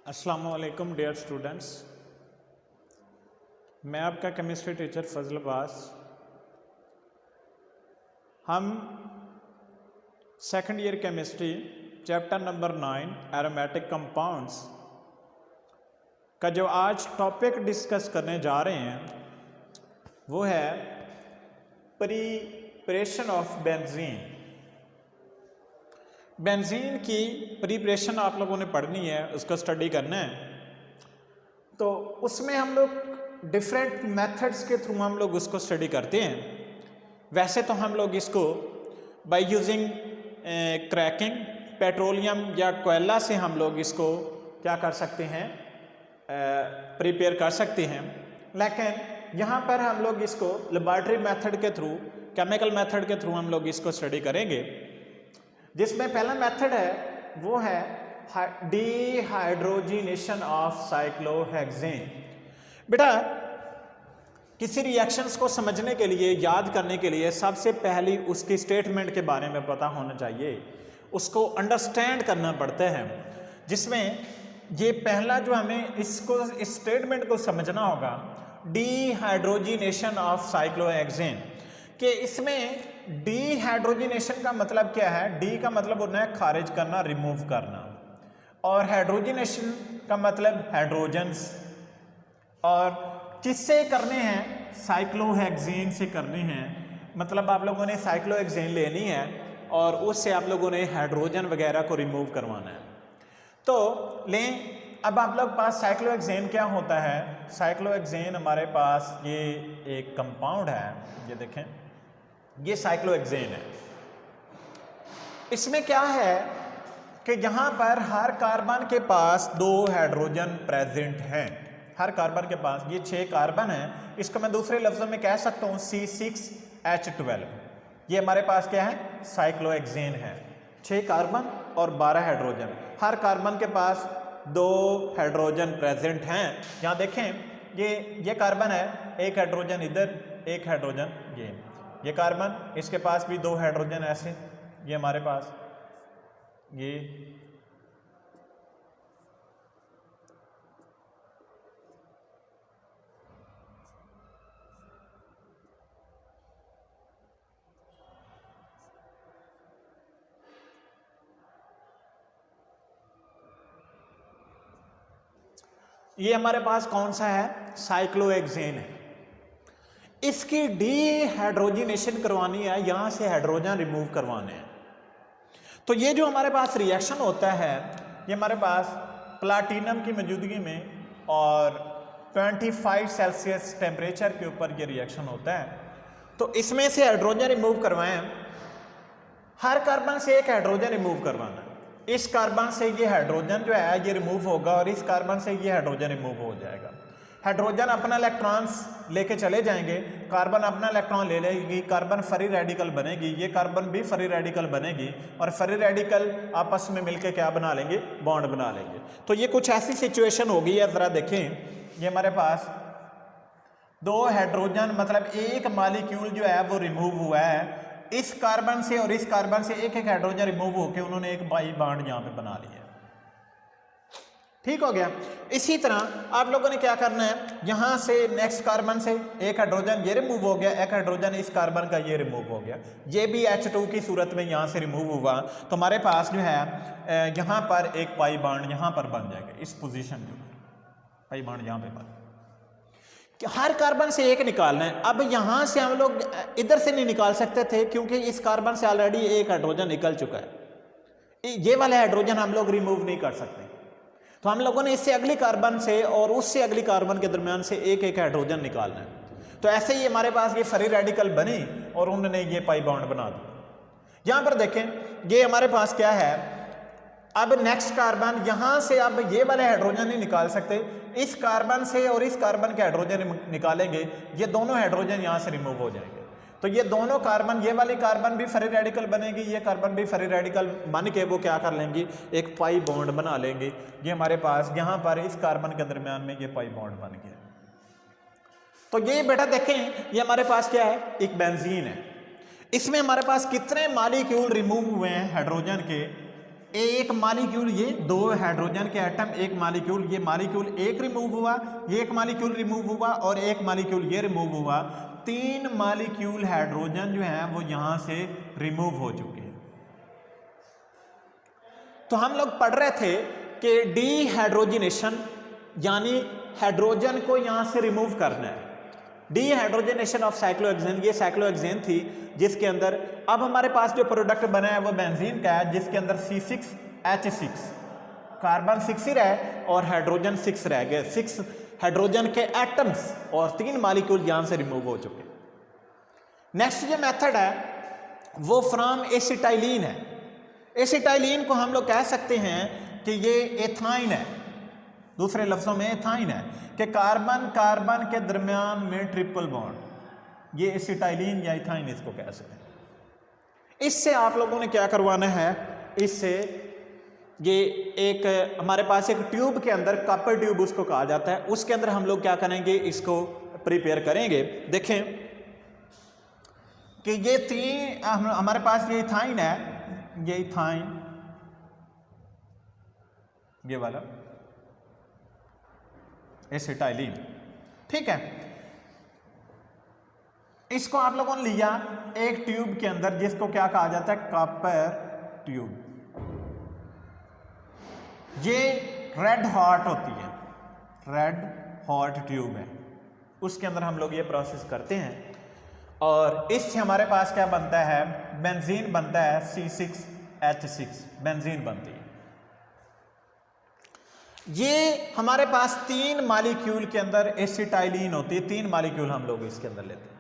अस्सलाम वालेकुम dear students, मैं आपका केमिस्ट्री टीचर फजल अब्बास। हम second year chemistry chapter number 9 aromatic compounds का जो आज टॉपिक डिस्कस करने जा रहे हैं वो है प्रिपरेशन ऑफ बेंजीन। बेंजीन की प्रिपरेशन आप लोगों ने पढ़नी है, उसको स्टडी करना है। तो उसमें हम लोग डिफरेंट मेथड्स के थ्रू हम लोग उसको स्टडी करते हैं। वैसे तो हम लोग इसको बाय यूजिंग क्रैकिंग पेट्रोलियम या कोयला से हम लोग इसको क्या कर सकते हैं, प्रिपेयर कर सकते हैं। लेकिन यहाँ पर हम लोग इसको लेबॉरेटरी मेथड के थ्रू, केमिकल मेथड के थ्रू हम लोग इसको स्टडी करेंगे। जिसमें पहला मेथड है वो है डिहाइड्रोजिनेशन ऑफ साइक्लोहेक्सेन। बेटा किसी रिएक्शंस को समझने के लिए, याद करने के लिए सबसे पहली उसकी स्टेटमेंट के बारे में पता होना चाहिए, उसको अंडरस्टैंड करना पड़ता है। जिसमें ये पहला जो हमें इसको इस स्टेटमेंट को समझना होगा, डिहाइड्रोजिनेशन ऑफ साइक्लोहेक्सेन, कि इसमें डिहाइड्रोजिनेशन का मतलब क्या है। डी का मतलब होना है खारिज करना, रिमूव करना, और हाइड्रोजिनेशन का मतलब हाइड्रोजन्स, और किससे करने हैं, साइक्लोहेक्सेन से करने हैं। मतलब आप लोगों ने साइक्लोहेक्सेन लेनी है और उससे आप लोगों ने हाइड्रोजन वगैरह को रिमूव करवाना है। तो लें, अब आप लोग पास साइक्लोहेक्सेन क्या होता है। साइक्लोहेक्सेन हमारे पास ये एक कंपाउंड है, ये देखें, ये साइक्लोहेक्सेन है। इसमें क्या है कि यहाँ पर हर कार्बन के पास 2 हाइड्रोजन प्रेजेंट हैं। हर कार्बन के पास ये 6 कार्बन है। इसको मैं दूसरे लफ्जों में कह सकता हूँ C6H12। ये हमारे पास क्या है, साइक्लोहेक्सेन है। 6 कार्बन और 12 हाइड्रोजन। हर कार्बन के पास 2 हाइड्रोजन प्रेजेंट हैं। यहाँ देखें, ये कार्बन है, एक हाइड्रोजन इधर, एक हाइड्रोजन ये कार्बन, इसके पास भी 2 हाइड्रोजन ऐसे, ये हमारे पास ये हमारे पास कौन सा है, साइक्लोहेक्सेन है। इसकी डिहाइड्रोजिनेशन करवानी है, यहां से हाइड्रोजन रिमूव करवाने हैं। तो ये जो हमारे पास रिएक्शन होता है, ये हमारे पास प्लाटिनम की मौजूदगी में और 25 सेल्सियस टेम्परेचर के ऊपर ये रिएक्शन होता है। तो इसमें से हाइड्रोजन रिमूव करवाएं, हर कार्बन से एक हाइड्रोजन रिमूव करवाना है। इस कार्बन से ये हाइड्रोजन जो है ये रिमूव होगा और इस कार्बन से ये हाइड्रोजन रिमूव हो जाएगा। हाइड्रोजन अपना इलेक्ट्रॉन्स लेके चले जाएंगे, कार्बन अपना इलेक्ट्रॉन ले लेगी, कार्बन फ्री रेडिकल बनेगी, ये कार्बन भी फ्री रेडिकल बनेगी, और फ्री रेडिकल आपस में मिलके क्या बना लेंगे, बॉन्ड बना लेंगे। तो ये कुछ ऐसी सिचुएशन होगी है। जरा देखें, ये हमारे पास 2 हाइड्रोजन, मतलब एक मॉलिक्यूल जो है वो रिमूव हुआ है। इस कार्बन से और इस कार्बन से एक एक हाइड्रोजन रिमूव होकर उन्होंने एक बाई बॉन्ड यहां पे बना लिया। ठीक हो गया। इसी तरह आप लोगों ने क्या करना है, यहां से नेक्स्ट कार्बन से एक हाइड्रोजन ये रिमूव हो गया, एक हाइड्रोजन इस कार्बन का ये रिमूव हो गया, ये भी H2 की सूरत में यहां से रिमूव हुआ। तो हमारे पास जो है यहां पर एक पाई बॉन्ड यहां पर बन जाएगा, इस पोजीशन के ऊपर पाई बॉन्ड यहां पे बन। हर कार्बन से एक निकालना है। अब यहां से हम लोग इधर से नहीं निकाल सकते थे क्योंकि इस कार्बन से ऑलरेडी एक हाइड्रोजन निकल चुका है। ये वाला हाइड्रोजन हम लोग रिमूव नहीं कर सकते। तो हम लोगों ने इससे अगली कार्बन से और उससे अगली कार्बन के दरमियान से एक एक हाइड्रोजन निकालना है। तो ऐसे ही हमारे पास ये फ्री रेडिकल बनी और उन्होंने ये पाई बॉन्ड बना दी। यहां पर देखें, ये हमारे पास क्या है, अब नेक्स्ट कार्बन, यहां से अब ये वाले हाइड्रोजन नहीं निकाल सकते, इस कार्बन से और इस कार्बन के हाइड्रोजन निकालेंगे, ये दोनों हाइड्रोजन यहां से रिमूव हो जाएंगे। तो ये दोनों कार्बन, ये वाली कार्बन भी फ्री रेडिकल बनेगी, ये कार्बन भी फ्री रेडिकल बन के वो क्या कर लेंगी, एक पाई बॉन्ड बना लेंगे। ये हमारे पास यहां पर इस कार्बन के दरमियान में ये पाई बॉन्ड बन गया। तो ये बेटा देखें, ये हमारे पास क्या है, एक बेंजीन है। इसमें हमारे पास कितने मॉलिक्यूल रिमूव हुए हैं हाइड्रोजन के, एक मॉलिक्यूल, ये दो हाइड्रोजन के एटम, एक मॉलिक्यूल, ये मॉलिक्यूल एक रिमूव हुआ, ये एक मॉलिक्यूल रिमूव हुआ और एक मॉलिक्यूल ये रिमूव हुआ। 3 मॉलिक्यूल हाइड्रोजन जो है वो यहां से रिमूव हो चुके हैं। तो हम लोग पढ़ रहे थे कि डीहाइड्रोजनेशन यानी हाइड्रोजन को यहां से रिमूव करना है। डीहाइड्रोजनेशन ऑफ साइक्लोहेक्सेन, ये साइक्लोहेक्सेन थी जिसके अंदर अब हमारे पास जो प्रोडक्ट बना है वो बेंजीन का है, जिसके अंदर C6H6 कार्बन 6 ही रहे और हाइड्रोजन 6 रह गए। 6 हाइड्रोजन के एटम्स और 3 मॉलिक्यूल यहां से रिमूव हो चुके। नेक्स्ट जो मेथड है वो फ्रॉम एसिटाइलिन है। एसिटाइलिन को हम लोग कह सकते हैं कि ये एथाइन है, दूसरे लफ्जों में एथाइन है कि कार्बन कार्बन के दरमियान में ट्रिपल बॉन्ड, ये एसिटाइलिन या इथाइन इसको कह सकते हैं। इससे आप लोगों ने क्या करवाना है, इससे ये एक हमारे पास एक ट्यूब के अंदर, कॉपर ट्यूब उसको कहा जाता है, उसके अंदर हम लोग क्या करेंगे, इसको प्रिपेयर करेंगे। देखें कि ये 3 हमारे पास ये इथाइन है, ये इथाइन, ये वाला एसिटाइलिन, ठीक है। इसको आप लोगों ने लिया एक ट्यूब के अंदर जिसको क्या कहा जाता है, कॉपर ट्यूब। ये रेड हॉट होती है, रेड हॉट ट्यूब है, उसके अंदर हम लोग ये प्रोसेस करते हैं और इससे हमारे पास क्या बनता है, बेंजीन बनता है, C6H6 बेंजीन बनती है। ये हमारे पास 3 मॉलिक्यूल के अंदर एसिटाइलिन होती है, 3 मॉलिक्यूल हम लोग इसके अंदर लेते हैं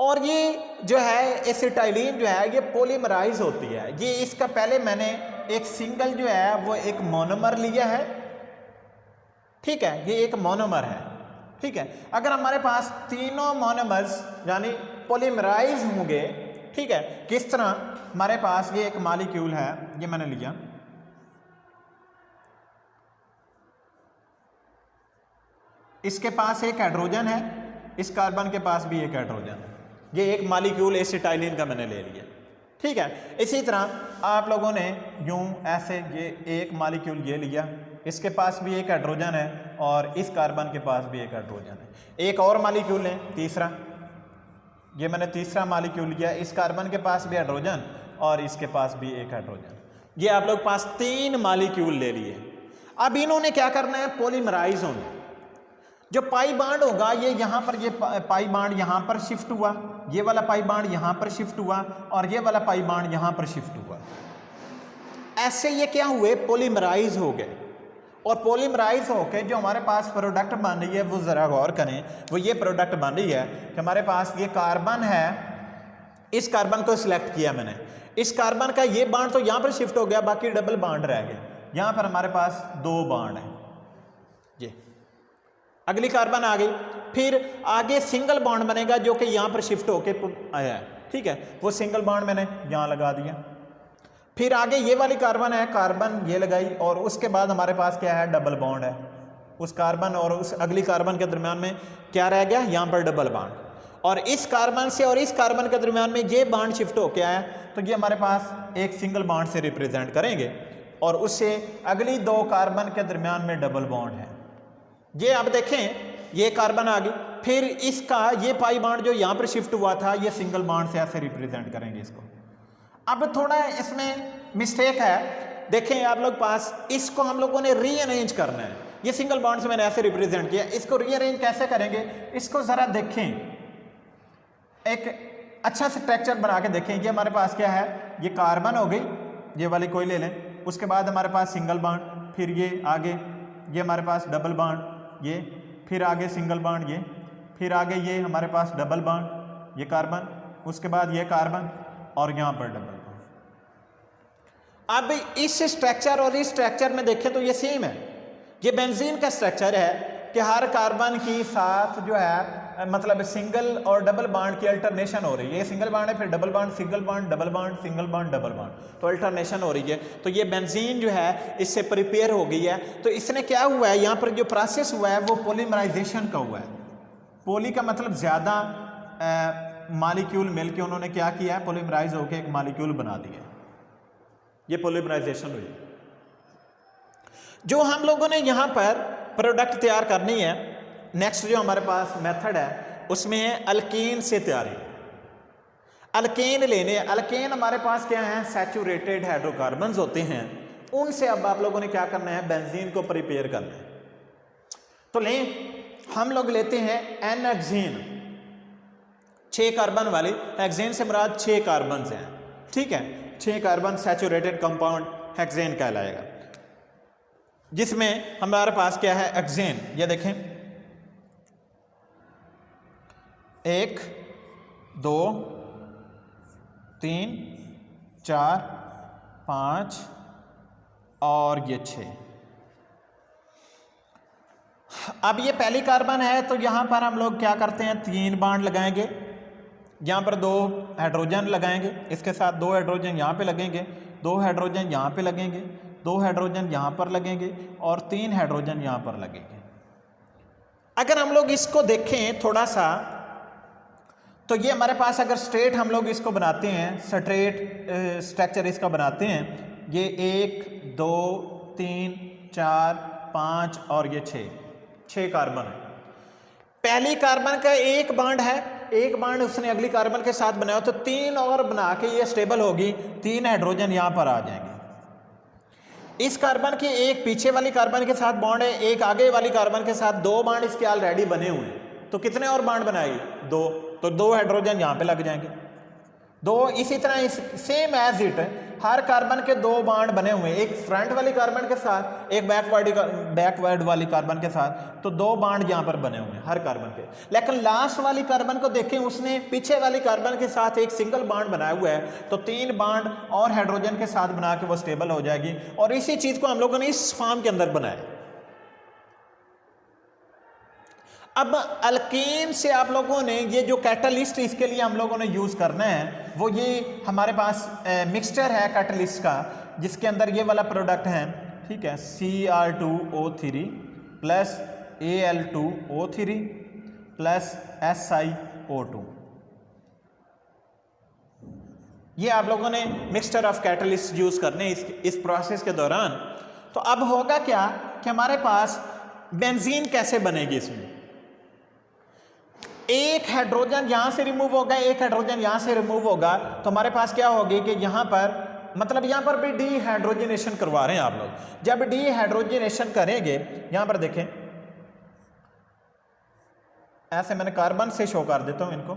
और ये जो है एसिटाइलिन जो है ये पॉलीमराइज होती है। ये इसका पहले मैंने एक सिंगल जो है वो एक मोनोमर लिया है, ठीक है, ये एक मोनोमर है, ठीक है। अगर हमारे पास तीनों मोनोमर्स यानी पॉलीमराइज होंगे, ठीक है, किस तरह, हमारे पास ये एक मॉलिक्यूल है, ये मैंने लिया, इसके पास एक हाइड्रोजन है, इस कार्बन के पास भी एक हाइड्रोजन है, ये एक मॉलिक्यूल एसिटाइलिन का मैंने ले लिया, ठीक है। इसी तरह आप लोगों ने यूं ऐसे ये एक मॉलिक्यूल ये लिया, इसके पास भी एक हाइड्रोजन है और इस कार्बन के पास भी एक हाइड्रोजन है। एक और मॉलिक्यूल लें, तीसरा, ये मैंने तीसरा मॉलिक्यूल लिया, इस कार्बन के पास भी हाइड्रोजन और इसके पास भी एक हाइड्रोजन। ये आप लोग पास 3 मॉलिक्यूल ले लिए। अब इन्होंने क्या करना है, पॉलीमराइज होना। जो पाई बांड होगा ये यहाँ पर, ये पाई बांड यहाँ पर शिफ्ट हुआ, ये वाला पाई बांड यहाँ पर शिफ्ट हुआ और ये वाला पाई बांड यहाँ पर शिफ्ट हुआ। ऐसे ये क्या हुए, पॉलीमराइज हो गए। और पॉलीमराइज होके जो हमारे पास प्रोडक्ट बन रही है वो ज़रा गौर करें, वो ये प्रोडक्ट बन रही है कि हमारे पास ये कार्बन है, इस कार्बन को सिलेक्ट किया मैंने, इस कार्बन का ये बांड तो यहाँ पर शिफ्ट हो गया, बाकी डबल बांड रह गए। यहाँ पर हमारे पास 2 बांड है, ये अगली कार्बन आ गई, फिर आगे सिंगल बॉन्ड बनेगा जो कि यहाँ पर शिफ्ट होके आया है, ठीक है, वो सिंगल बॉन्ड मैंने यहाँ लगा दिया। फिर आगे ये वाली कार्बन है, कार्बन ये लगाई और उसके बाद हमारे पास क्या है, डबल बॉन्ड है, उस कार्बन और उस अगली कार्बन के दरमियान में क्या रह गया, यहाँ पर डबल बॉन्ड। और इस कार्बन से और इस कार्बन के दरमियान में ये बॉन्ड शिफ्ट होके आया, तो ये हमारे पास एक सिंगल बॉन्ड से रिप्रेजेंट करेंगे और उससे अगली 2 कार्बन के दरमियान में डबल बॉन्ड है। ये अब देखें, ये कार्बन आ गई, फिर इसका ये पाई बांड जो यहाँ पर शिफ्ट हुआ था, ये सिंगल बांड से ऐसे रिप्रेजेंट करेंगे इसको। अब थोड़ा इसमें मिस्टेक है, देखें आप लोग पास, इसको हम लोगों ने रीअरेंज करना है। ये सिंगल बांड से मैंने ऐसे रिप्रेजेंट किया, इसको रीअरेंज कैसे करेंगे, इसको ज़रा देखें, एक अच्छा से स्ट्रक्चर बना के देखें। ये हमारे पास क्या है, ये कार्बन हो गई, ये वाली कोई ले लें, उसके बाद हमारे पास सिंगल बांड, फिर ये आगे ये हमारे पास डबल बांड, ये फिर आगे सिंगल बांड, ये फिर आगे ये हमारे पास डबल बांड, ये कार्बन, उसके बाद ये कार्बन और यहाँ पर डबल बांड। अब इस स्ट्रक्चर और इस स्ट्रक्चर में देखें तो ये सेम है। ये बेंजीन का स्ट्रक्चर है कि हर कार्बन की साथ जो है मतलब सिंगल और डबल बांड की अल्टरनेशन हो रही है। ये सिंगल बांड है, फिर double bond, single bond, double bond, single bond, double bond, तो अल्टरनेशन हो रही है। तो ये बेंजीन जो है इससे प्रिपेयर हो गई है। तो इसने क्या हुआ है, यहाँ पर जो प्रोसेस हुआ है वो पॉलीमराइजेशन का हुआ है। पॉली का मतलब ज़्यादा मॉलिक्यूल मिलके उन्होंने क्या किया है, पॉलीमराइज होकर एक मॉलिक्यूल बना दिया। ये पॉलीमराइजेशन हुई। जो हम लोगों ने यहां पर प्रोडक्ट तैयार करनी है, नेक्स्ट जो हमारे पास मेथड है उसमें है अल्केन से तैयारी। अल्केन लेने, अल्केन हमारे पास क्या है, सैचुरेटेड हाइड्रोकार्बन्स होते हैं, उनसे अब आप लोगों ने क्या करना है, बेंजीन को प्रिपेयर करना है। तो लें, हम लोग लेते हैं एन हेक्सेन, 6 कार्बन वाली, हेक्सेन से मुराद 6 कार्बन हैं, ठीक है, 6 कार्बन सैचुरेटेड कंपाउंड हेक्सेन कहलाएगा, जिसमें हमारे पास क्या है, हेक्सेन। ये देखें 1 2 3 4 5 और ये 6। अब ये पहली कार्बन है, तो यहां पर हम लोग क्या करते हैं, 3 बांड लगाएंगे, यहां पर 2 हाइड्रोजन लगाएंगे, इसके साथ 2 हाइड्रोजन यहां पे लगेंगे, 2 हाइड्रोजन यहां पे लगेंगे, 2 हाइड्रोजन यहां पर लगेंगे और 3 हाइड्रोजन यहां पर लगेंगे। अगर हम लोग इसको देखें थोड़ा सा, तो ये हमारे पास अगर स्ट्रेट हम लोग इसको बनाते हैं, स्ट्रेट स्ट्रक्चर इसका बनाते हैं, ये 1 2 3 4 5 और ये 6 कार्बन है। पहली कार्बन का एक बांड है, एक बांड उसने अगली कार्बन के साथ बनाया, तो 3 और बना के ये स्टेबल होगी, 3 हाइड्रोजन यहां पर आ जाएंगे। इस कार्बन के एक पीछे वाली कार्बन के साथ बॉन्ड है, एक आगे वाली कार्बन के साथ, 2 बांड इसके ऑलरेडी बने हुए हैं, तो कितने और बांड बनाएगी, 2, तो 2 हाइड्रोजन यहां पे लग जाएंगे, 2। इसी तरह सेम एज इट हर कार्बन के 2 बांड बने हुए हैं, एक फ्रंट वाली कार्बन के साथ, एक बैकवर्ड वाली कार्बन के साथ, तो 2 बांड यहां पर बने हुए हैं हर कार्बन के। लेकिन लास्ट वाली कार्बन को देखें, उसने पीछे वाली कार्बन के साथ एक सिंगल बांड बनाया हुआ है, तो 3 बांड और हाइड्रोजन के साथ बना के वो स्टेबल हो जाएगी। और इसी चीज को हम लोगों ने इस फॉर्म के अंदर बनाया। अब अल्केन से आप लोगों ने ये जो कैटलिस्ट इसके लिए हम लोगों ने यूज करना है, वो ये हमारे पास मिक्सचर है कैटलिस्ट का, जिसके अंदर ये वाला प्रोडक्ट है, ठीक है, Cr2O3 plus Al2O3 plus SiO2। ये आप लोगों ने मिक्सचर ऑफ कैटलिस्ट यूज करने इस प्रोसेस के दौरान। तो अब होगा क्या कि हमारे पास बेंजीन कैसे बनेगी, इसमें एक हाइड्रोजन यहां से रिमूव होगा, एक हाइड्रोजन यहां से रिमूव होगा, तो हमारे पास क्या होगी कि यहां पर, मतलब यहां पर भी डीहाइड्रोजनेशन करवा रहे हैं आप लोग। जब डीहाइड्रोजनेशन करेंगे, यहां पर देखें, ऐसे मैंने कार्बन से शो कर देता हूं इनको,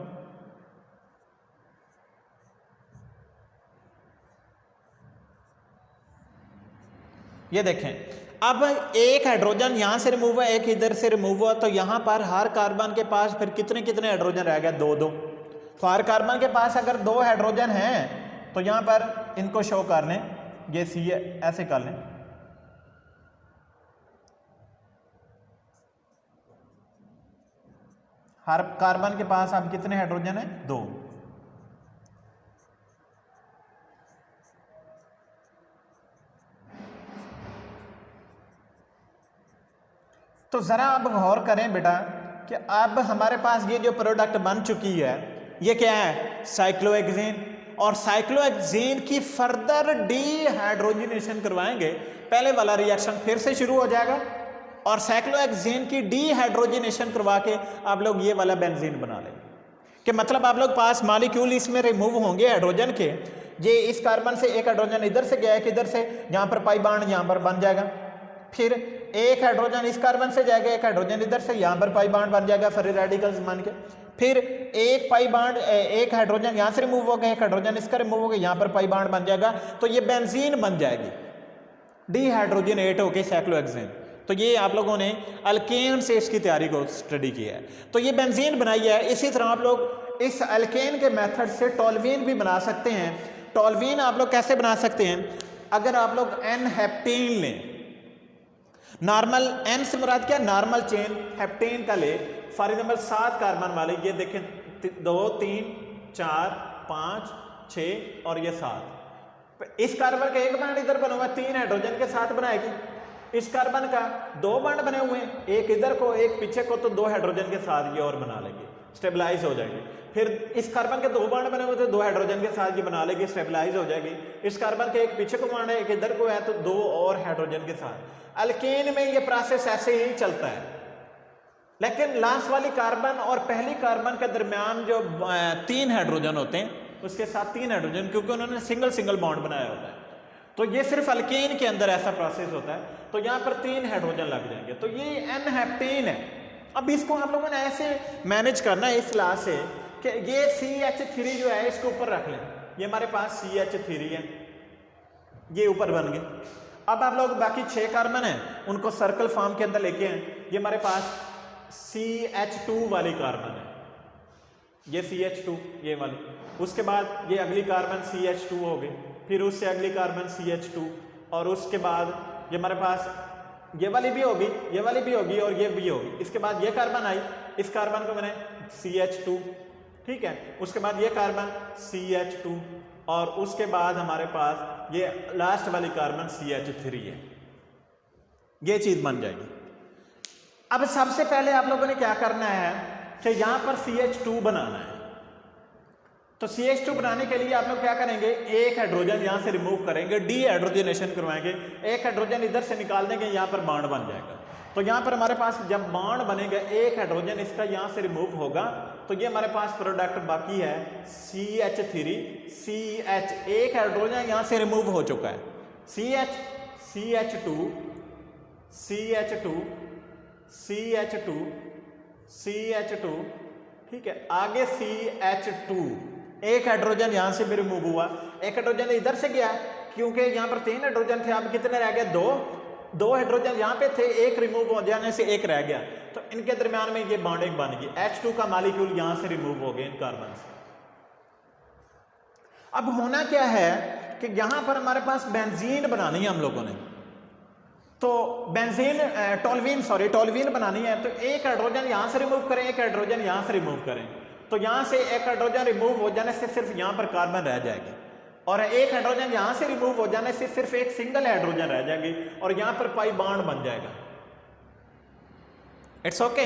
ये देखें, अब एक हाइड्रोजन यहां से रिमूव हुआ, एक इधर से रिमूव हुआ, तो यहां पर हर कार्बन के पास फिर कितने कितने हाइड्रोजन रह गए, 2 तो हर कार्बन के पास अगर 2 हाइड्रोजन हैं, तो यहां पर इनको शो कर लें, ये सी ऐसे कर लें, हर कार्बन के पास अब कितने हाइड्रोजन है, 2। तो जरा अब गौर करें बेटा कि अब हमारे पास ये जो प्रोडक्ट बन चुकी है, ये क्या है, साइक्लोहेक्सेन, और साइक्लोहेक्सेन की फर्दर डीहाइड्रोजनेशन करवाएंगे, पहले वाला रिएक्शन फिर से शुरू हो जाएगा, और साइक्लोहेक्सेन की डीहाइड्रोजनेशन करवा के आप लोग ये वाला बेंजीन बना लेंगे। कि मतलब आप लोग पास मॉलिक्यूल इसमें रिमूव होंगे हाइड्रोजन के, ये इस कार्बन से एक हाइड्रोजन इधर से गया, एक इधर से, यहाँ पर पाई बांड यहाँ पर बन जाएगा, फिर एक हाइड्रोजन इस कार्बन से जाएगा, एक हाइड्रोजन इधर से, यहाँ पर पाई बांड बन जाएगा फ्री रेडिकल्स बन के, फिर एक पाई बांड, एक हाइड्रोजन यहाँ से रिमूव हो गया, एक हाइड्रोजन इसका रिमूव हो गया, यहाँ पर पाई बांड बन जाएगा, तो ये बेंजीन बन जाएगी, डीहाइड्रोजनेट होके साइक्लोहेक्सेन। तो ये आप लोगों ने अल्केन से इसकी तैयारी को स्टडी किया है, तो ये बेंजीन बनाई है। इसी तरह आप लोग इस अल्केन के मेथड से टोल्यूइन भी बना सकते हैं। टोल्यूइन आप लोग कैसे बना सकते हैं, अगर आप लोग एन हेप्टेन लें, नॉर्मल एन से मुराद क्या, नॉर्मल चेन हेप्टेन का ले, फॉर एग्जाम्पल 7 कार्बन वाले, ये देखें 2 3 4 5 6 और ये 7, इस कार्बन का एक बांड इधर बना हुआ है, 3 हाइड्रोजन के साथ बनाएगी, इस कार्बन का 2 बांड बने हुए हैं, एक इधर को एक पीछे को, तो 2 हाइड्रोजन के साथ ये और बना लेंगे, स्टेबलाइज हो जाएगी। फिर इस कार्बन के 2 बॉन्ड बने हुए थे 2 हाइड्रोजन के साथ, ये बना लेगी, स्टेबलाइज हो जाएगी। इस कार्बन के एक पीछे को बॉन्ड है, एक इधर को है, तो 2 और हाइड्रोजन के साथ। अल्केन में ये प्रोसेस ऐसे ही चलता है, लेकिन लास्ट वाली कार्बन और पहली कार्बन के दरमियान जो 3 हाइड्रोजन होते हैं, उसके साथ 3 हाइड्रोजन, क्योंकि उन्होंने सिंगल सिंगल बॉन्ड बनाया होता है, तो ये सिर्फ अल्केन के अंदर ऐसा प्रोसेस होता है। तो यहाँ पर 3 हाइड्रोजन लग जाएंगे, तो ये एन हेप्टेन है। अब इसको आप लोगों ने ऐसे मैनेज करना है इस क्लास से कि ये CH3 जो है इसको ऊपर रख लें, ये हमारे पास CH3 है, ये ऊपर बन गए। अब आप लोग बाकी 6 कार्बन हैं उनको सर्कल फॉर्म के अंदर लेके आए, ये हमारे पास CH2 वाली कार्बन है, ये CH2 ये वाली, उसके बाद ये अगली कार्बन CH2 हो गई, फिर उससे अगली कार्बन CH2, और उसके बाद ये हमारे पास ये वाली भी होगी, ये वाली भी होगी, और ये भी होगी। इसके बाद ये कार्बन आई, इस कार्बन को मैंने CH2, ठीक है, उसके बाद ये कार्बन CH2, और उसके बाद हमारे पास ये लास्ट वाली कार्बन CH3 है, ये चीज बन जाएगी। अब सबसे पहले आप लोगों ने क्या करना है कि यहां पर CH2 बनाना है। तो CH2 बनाने के लिए आप लोग क्या करेंगे, एक हाइड्रोजन यहां से रिमूव करेंगे, डी हाइड्रोजनेशन करवाएंगे, एक हाइड्रोजन इधर से निकाल देंगे, यहां पर बॉन्ड बन जाएगा। तो यहां पर हमारे पास जब बॉन्ड बनेगा, एक हाइड्रोजन इसका यहां से रिमूव होगा, तो ये हमारे पास प्रोडक्ट बाकी है CH3 CH, एक हाइड्रोजन यहां से रिमूव हो चुका है, CH2 CH2 CH2 CH2, ठीक है, आगे CH2, एक हाइड्रोजन यहां से भी रिमूव हुआ, एक हाइड्रोजन इधर से गया, क्योंकि यहां पर 3 हाइड्रोजन थे, अब कितने रह गए, 2 हाइड्रोजन यहां पे थे, एक रिमूव हो जाने से एक रह गया, तो इनके दरमियान में ये बॉन्डिंग बन गई, H2 का मॉलिक्यूल यहां से रिमूव हो गए इन कार्बन से। अब होना क्या है कि यहां पर हमारे पास बेंजीन बनानी है हम लोगों ने, तो बेंजीन टोल्यूइन बनानी है, तो एक हाइड्रोजन यहां से रिमूव करें, एक हाइड्रोजन यहां से रिमूव करें, तो यहां से एक हाइड्रोजन रिमूव हो जाने से सिर्फ यहां पर कार्बन रह जाएगी, और एक हाइड्रोजन यहां से रिमूव हो जाने से सिर्फ एक सिंगल हाइड्रोजन रह जाएगी, और यहां पर पाई बॉन्ड बन जाएगा। It's okay.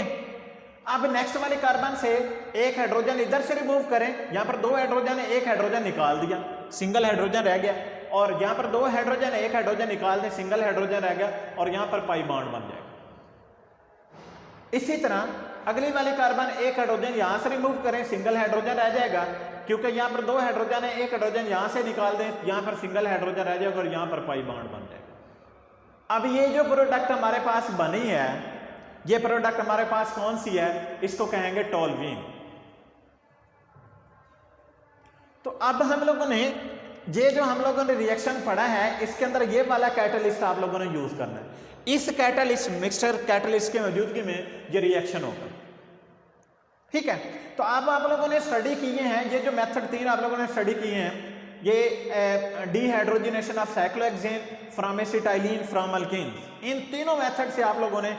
अब नेक्स्ट वाले कार्बन से एक हाइड्रोजन इधर से रिमूव करें, यहां पर 2 हाइड्रोजन है, एक हाइड्रोजन निकाल दिया, सिंगल हाइड्रोजन रह गया, और यहां पर 2 हाइड्रोजन है, एक हाइड्रोजन निकाल दें, सिंगल हाइड्रोजन रह गया, और यहां पर पाई बॉन्ड बन जाएगा। इसी तरह अगली वाली कार्बन एक हाइड्रोजन यहां से रिमूव करें, सिंगल हाइड्रोजन रह जाएगा, क्योंकि यहां पर 2 हाइड्रोजन है, एक हाइड्रोजन यहां से निकाल दें, यहां पर सिंगल हाइड्रोजन रह जाएगा, और यहां पर पाई बॉन्ड बन जाएगा। अब ये जो प्रोडक्ट हमारे पास बनी है, ये प्रोडक्ट हमारे पास कौन सी है, इसको कहेंगे टोल्यूइन। तो अब हम लोगों ने ये जो हम लोगों ने रिएक्शन पढ़ा है, इसके अंदर ये वाला कैटलिस्ट आप लोगों ने यूज करना है, इस कैटलिस्ट मिक्सचर कैटलिस्ट के मौजूदगी में ये रिएक्शन होगा, ठीक है। तो अब आप लोगों ने स्टडी किए हैं, ये जो मेथड 3 आप लोगों ने स्टडी किए हैं, ये dehydrogenation of cyclohexane from acetylene from alkane, इन तीनों मेथड से आप लोगों ने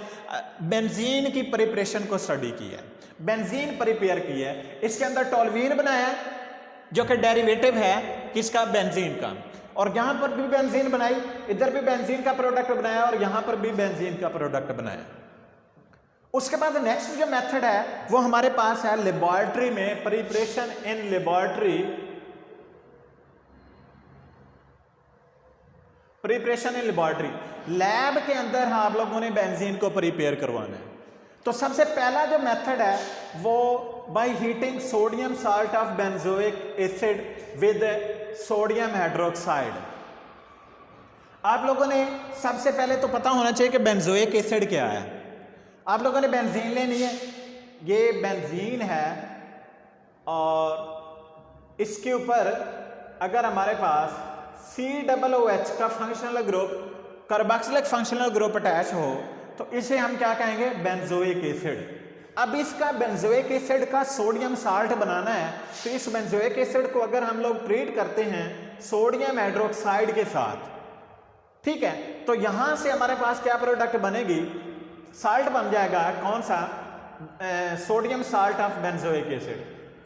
बेंजीन की प्रिपरेशन को स्टडी किया है, बेंजीन प्रिपेयर किया है, इसके अंदर टोल्यूइन बनाया जो कि डेरिवेटिव है किसका, बेंजीन का, और यहां पर भी बेंजीन बनाई, इधर भी बेंजीन का प्रोडक्ट बनाया, और यहां पर भी बेंजीन का प्रोडक्ट बनाया। उसके बाद नेक्स्ट जो मेथड है वो हमारे पास है लेबोरेटरी में, preparation in laboratory, preparation in laboratory, lab के अंदर आप लोगों ने बेंजीन को प्रिपेयर करवाना है। तो सबसे पहला जो मेथड है वो by heating sodium salt of benzoic acid with sodium hydroxide. आप लोगों ने सबसे पहले तो पता होना चाहिए कि बेंजोइक एसिड क्या है। आप लोगों ने बेंजीन लेनी है, ये बेंजीन है, और इसके ऊपर अगर हमारे पास COOH का functional group, carboxylic functional group attach हो, तो इसे हम क्या कहेंगे, बेंजोइक एसिड। अब इसका बेंजोइक एसिड का सोडियम साल्ट बनाना है, तो इस बेंजोइक एसिड को अगर हम लोग ट्रीट करते हैं सोडियम हाइड्रोक्साइड के साथ, ठीक है, तो यहां से हमारे पास क्या प्रोडक्ट बनेगी, साल्ट बन जाएगा, कौन सा, sodium salt of benzoic acid.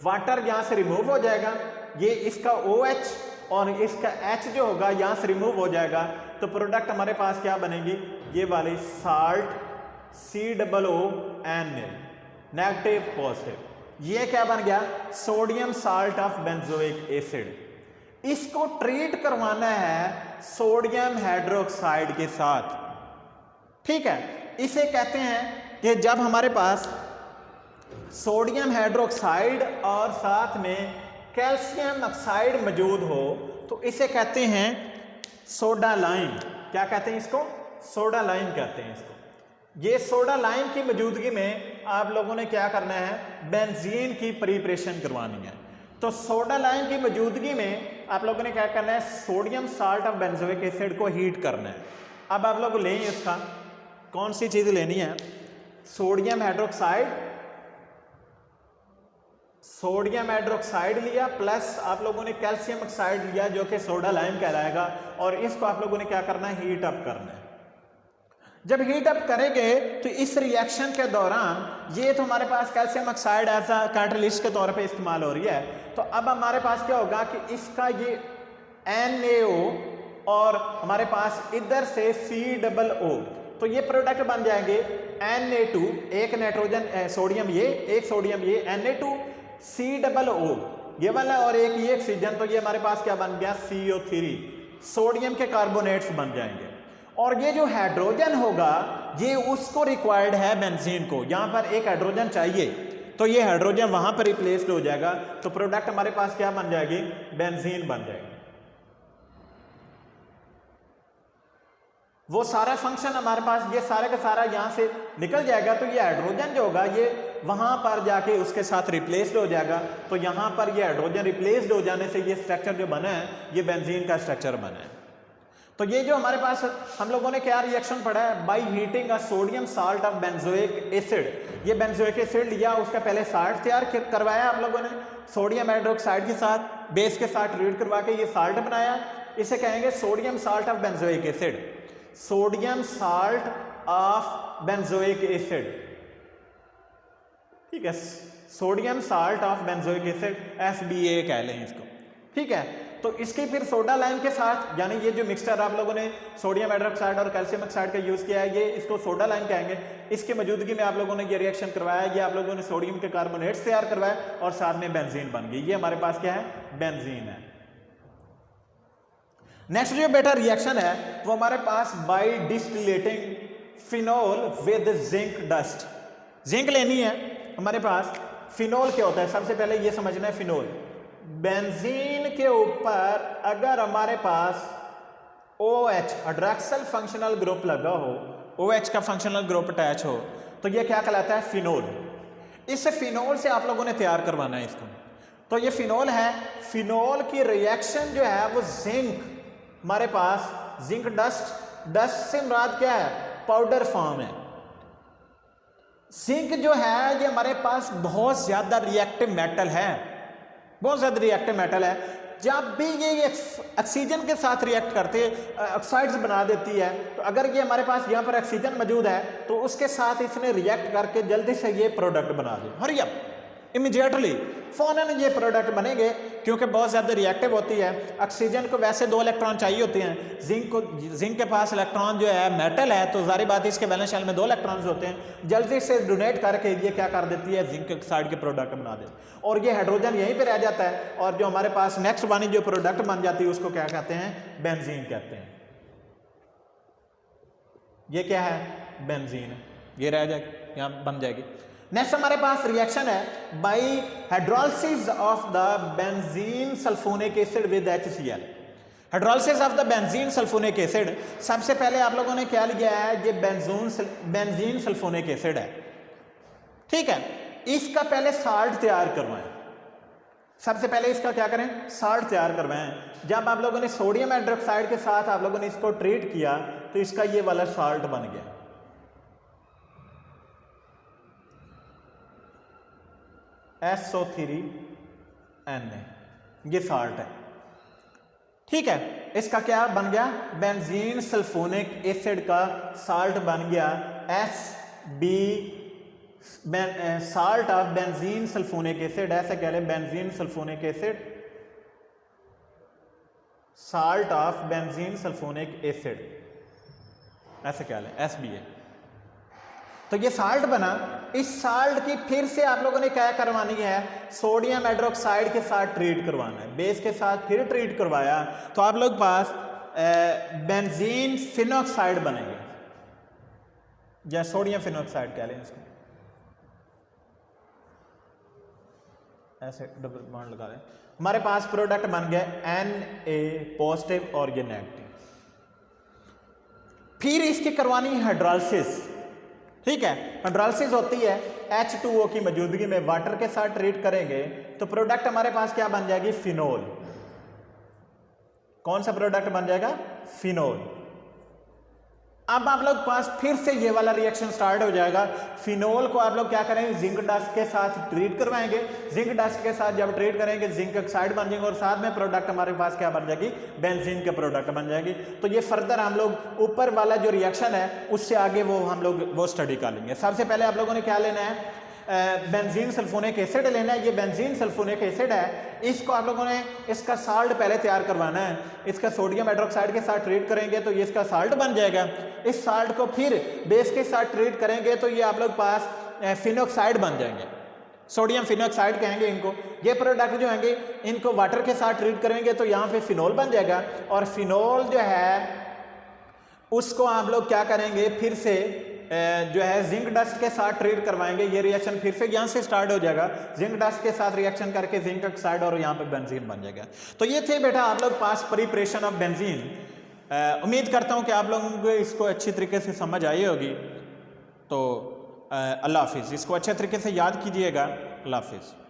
Water यहां से रिमूव हो जाएगा, ये इसका OH और इसका H जो होगा यहां से रिमूव हो जाएगा, तो प्रोडक्ट हमारे पास क्या बनेगी, ये वाली साल्ट COON नेगेटिव पॉजिटिव, ये क्या बन गया, sodium salt of benzoic acid. इसको ट्रीट करवाना है सोडियम हाइड्रोक्साइड के साथ, ठीक है। इसे कहते हैं कि जब हमारे पास सोडियम हाइड्रोक्साइड और साथ में कैल्शियम ऑक्साइड मौजूद हो तो इसे कहते हैं सोडा लाइम। क्या कहते हैं इसको, सोडा लाइम कहते हैं इसको। ये सोडा लाइम की मौजूदगी में आप लोगों ने क्या करना है, बेंजीन की प्रिपरेशन करवानी है। तो सोडा लाइम की मौजूदगी में आप लोगों ने क्या करना है, sodium salt of benzoic acid को हीट करना है। अब आप लोग लें इसका कौन सी चीज लेनी है, सोडियम हाइड्रोक्साइड लिया प्लस आप लोगों ने कैल्शियम ऑक्साइड लिया जो कि सोडा लाइम कहलाएगा, और इसको आप लोगों ने क्या करना है, हीट अप करना है। जब हीट अप करेंगे तो इस रिएक्शन के दौरान ये तो हमारे पास कैल्शियम ऑक्साइड ऐसा कैटलिस्ट के तौर पे इस्तेमाल हो रही है, तो अब हमारे पास क्या होगा कि इसका ये NaO और हमारे पास इधर से COO, तो ये प्रोडक्ट बन जाएंगे Na2, एक नाइट्रोजन सोडियम ये, एक सोडियम ये, Na2 COO ये वाला और एक ये ऑक्सीजन, तो ये हमारे पास क्या बन गया, CO3, सोडियम के कार्बोनेट्स बन जाएंगे। और ये जो हाइड्रोजन होगा ये उसको रिक्वायर्ड है बेंजीन को, यहां पर एक हाइड्रोजन चाहिए तो ये हाइड्रोजन वहां पर रिप्लेस्ड हो जाएगा, तो प्रोडक्ट हमारे पास क्या बन जाएगी, बेंजीन बन जाएगी। वो सारा फंक्शन हमारे पास ये सारा का सारा यहां से निकल जाएगा, तो ये हाइड्रोजन जो होगा ये वहां पर जाके उसके साथ रिप्लेस्ड हो जाएगा। तो यहां पर ये हाइड्रोजन रिप्लेस्ड हो जाने से ये स्ट्रक्चर जो बना है ये बेंजीन का स्ट्रक्चर बना है। तो ये जो हमारे पास हम लोगों ने क्या रिएक्शन पढ़ा है, by heating a sodium salt of benzoic acid. ये बेंजोइक एसिड लिया, उसका पहले साल्ट तैयार करवाया आप लोगों ने सोडियम हाइड्रोक्साइड के साथ, बेस के साथ ट्रीट करवा के ये साल्ट बनाया, इसे कहेंगे sodium salt of benzoic acid, sodium salt of benzoic acid, ठीक है, sodium salt of benzoic acid, SBA कह लें इसको, ठीक है। तो इसके फिर सोडा लाइम के साथ, यानी ये जो मिक्सचर आप लोगों ने सोडियम हाइड्रोक्साइड और कैल्शियम ऑक्साइड का यूज किया है, ये इसको सोडा लाइम कहेंगे। इसके मौजूदगी में आप लोगों ने ये रिएक्शन करवाया, ये आप लोगों ने सोडियम के कार्बोनेट्स तैयार करवाया और साथ में बेंजीन बन गई। ये हमारे पास क्या है, बेंजीन है। नेक्स्ट जो बेटा रिएक्शन है वो हमारे पास by distilling phenol with zinc dust. Zinc लेनी है हमारे पास, फिनोल क्या होता है, सबसे पहले ये समझना है, फिनोल बेंजीन के ऊपर अगर हमारे पास OH हाइड्रॉक्सिल फंक्शनल ग्रुप लगा हो, OH का फंक्शनल ग्रुप अटैच हो, तो ये क्या कहलाता है, फिनोल। इस फिनोल से आप लोगों ने तैयार करवाना है इसको। तो ये फिनोल है, फिनोल की रिएक्शन जो है वो जिंक, हमारे पास जिंक डस्ट से मुराद क्या है, पाउडर फॉर्म है। जिंक जो है ये हमारे पास बहुत ज्यादा रिएक्टिव मेटल है, बहुत ज्यादा रिएक्टिव मेटल है। जब भी ये ऑक्सीजन के साथ रिएक्ट करते ऑक्साइड्स बना देती है, तो अगर ये हमारे पास यहाँ पर ऑक्सीजन मौजूद है तो उसके साथ इसने रिएक्ट करके जल्दी से ये प्रोडक्ट बना दे, हरी अप इमीडिएटली फौरन ये प्रोडक्ट बनेंगे, क्योंकि बहुत ज़्यादा रिएक्टिव होती है। ऑक्सीजन को वैसे 2 इलेक्ट्रॉन चाहिए होते हैं, जिंक के पास इलेक्ट्रॉन जो है मेटल है, तो जारी बात है इसके वैलेंस शेल में 2 इलेक्ट्रॉन्स होते हैं, जल्दी से डोनेट करके ये क्या कर देती है, जिंक ऑक्साइड के प्रोडक्ट बना देती है, और ये हाइड्रोजन यहीं पर रह जाता है, और जो हमारे पास नेक्स्ट वाली जो प्रोडक्ट बन जाती है उसको क्या कहते हैं, बेंजीन कहते हैं। ये क्या है, बेंजीन, ये रह जाएगी, यहाँ बन जाएगी। नेक्स्ट हमारे पास रिएक्शन है bye hydrolysis of the benzene sulphonic acid with HCl। Hydrolysis of the benzene sulphonic acid, सबसे पहले आप लोगों ने क्या लिया है, ये बेंजीन सल्फोनिक एसिड है, ठीक है। इसका पहले साल्ट तैयार करवाएं, सबसे पहले इसका क्या करें, साल्ट तैयार करवाएं। जब आप लोगों ने सोडियम हाइड्रोक्साइड के साथ आप लोगों ने इसको ट्रीट किया तो इसका ये वाला साल्ट बन गया, SO3Na, ये साल्ट है, ठीक है। इसका क्या बन गया, बेंजीन सल्फोनिक एसिड का साल्ट बन गया, salt of benzene sulphonic acid, ऐसे कह लें, benzene sulphonic acid, salt of benzene sulphonic acid, ऐसे कह लें, SBA। तो ये साल्ट बना, इस साल्ट की फिर से आप लोगों ने क्या करवानी है, सोडियम हाइड्रोक्साइड के साथ ट्रीट करवाना है, बेस के साथ फिर ट्रीट करवाया तो आप लोग पास बेंजीन फिनॉक्साइड बनेंगे, या सोडियम फिनॉक्साइड कह लें इसको, ऐसे डबल बॉन्ड लगा दें, हमारे पास प्रोडक्ट बन गया Na पॉजिटिव और ये नेगेटिव। फिर इसकी करवानी है हाइड्रोलिसिस, ठीक है। हाइड्रोलिसिस होती है H2O की मौजूदगी में, वाटर के साथ ट्रीट करेंगे तो प्रोडक्ट हमारे पास क्या बन जाएगी, फिनोल। कौन सा प्रोडक्ट बन जाएगा, फिनोल। अब आप लोग पास फिर से ये वाला रिएक्शन स्टार्ट हो जाएगा। फिनोल को आप लोग क्या करेंगे, जिंक डस्ट के साथ ट्रीट करवाएंगे, जिंक डस्ट के साथ जब ट्रीट करेंगे जिंक ऑक्साइड बन जाएंगे और साथ में प्रोडक्ट हमारे पास क्या बन जाएगी, बेंजीन के प्रोडक्ट बन जाएगी। तो ये फर्दर हम लोग ऊपर वाला जो रिएक्शन है उससे आगे वो हम लोग वो स्टडी कर लेंगे। सबसे पहले आप लोगों ने क्या लेना है, बेंजीन सल्फोनिक एसिड लेना है। ये बेंजीन सल्फोनिक एसिड है, इसको आप लोगों ने इसका साल्ट पहले तैयार करवाना है। इसका सोडियम हाइड्रोक्साइड के साथ ट्रीट करेंगे तो ये इसका साल्ट बन जाएगा। इस साल्ट को फिर बेस के साथ ट्रीट करेंगे तो ये आप लोग पास फिनॉक्साइड बन जाएंगे, सोडियम फिनॉक्साइड कहेंगे इनको। ये प्रोडक्ट जो होंगे इनको वाटर के साथ ट्रीट करेंगे तो यहाँ पे फिनोल बन जाएगा, और फिनोल जो है उसको आप लोग क्या करेंगे, फिर से जो है जिंक डस्ट के साथ ट्रीट करवाएंगे। ये रिएक्शन फिर से यहाँ से स्टार्ट हो जाएगा, जिंक डस्ट के साथ रिएक्शन करके जिंक ऑक्साइड और यहाँ पे बेंजीन बन जाएगा। तो ये थे बेटा आप लोग पास प्रिपरेशन ऑफ बेंजीन। उम्मीद करता हूँ कि आप लोगों को इसको अच्छी तरीके से समझ आई होगी। तो अल्लाह हाफिज़, इसको अच्छे तरीके से याद कीजिएगा। अल्लाह हाफिज़।